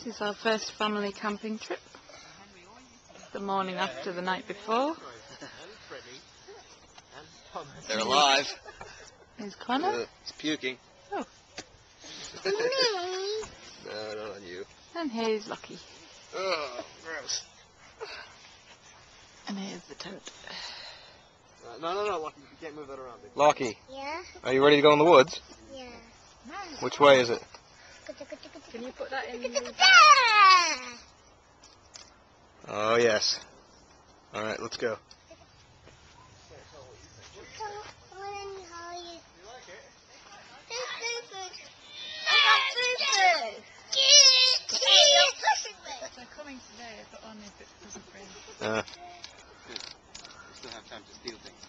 This is our first family camping trip. The morning after the night before. They're alive. Here's Connor. It's puking. Oh. No, not on you. And here's Lockie. Oh, gross. And here's the tent. No, Lockie, you can't move that around. Lockie, Yeah? are you ready to go in the woods? Yeah. Which way is it? Can you put that in the... Oh, yes. All right, let's go. They're coming today, but only if it doesn't rain. Good. We still have time to steal things.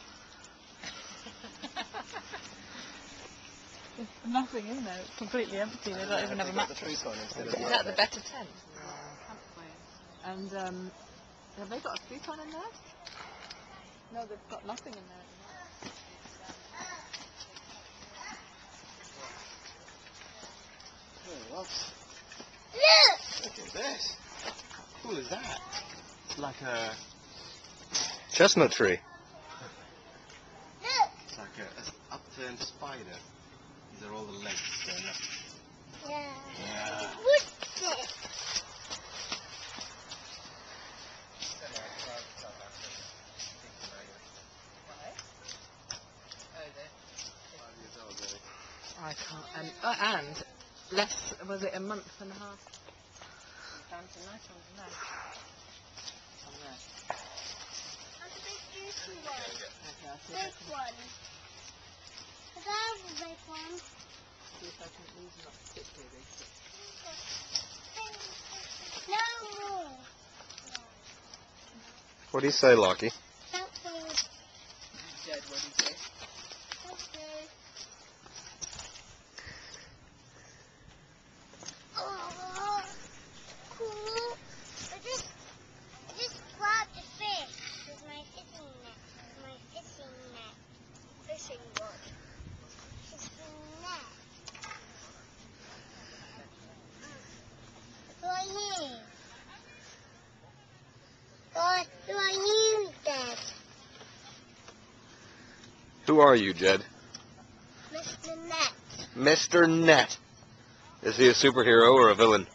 There's nothing in there. It's completely empty. They don't even have a mattress. On instead Is that the better tent? And have they got a futon in there? No, they've got nothing in there. Look at this. How cool is that? It's like a... Chestnut tree. It's like an upturned spider. These are all the legs going up. Yeah. What's this? I can't. And less, was it a month and a half? Down to nice one, no. On there. That's a big juicy one. Okay, I'll see if I Big can, one. Is that a big one? see if I can ease them up particularly. No more. What do you say, Lockie? That one. Jed, what do you say? Okay. Oh, cool. I just grabbed the fish with my fishing net. Fishing rod. Fishing net. Who are you? Who are you, Dad? Who are you, Jed? Mr. Net. Mr. Net. Is he a superhero or a villain?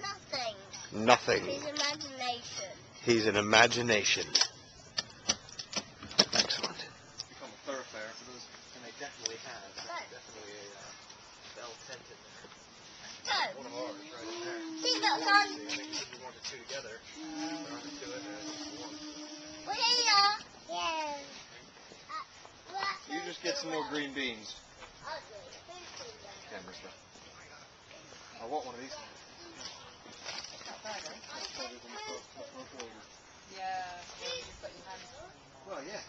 Nothing. Nothing. His imagination. He's an imagination. Excellent. Become a thoroughfare for those, and they definitely have. Definitely a bell tent in there. So, One of ours right in there. see that one? I think if you wanted two together, do it as one. We're here. Yeah. You just get some more green beans. Camera stuff. I want one of these things. Yeah, you've got your hands. Well, yeah.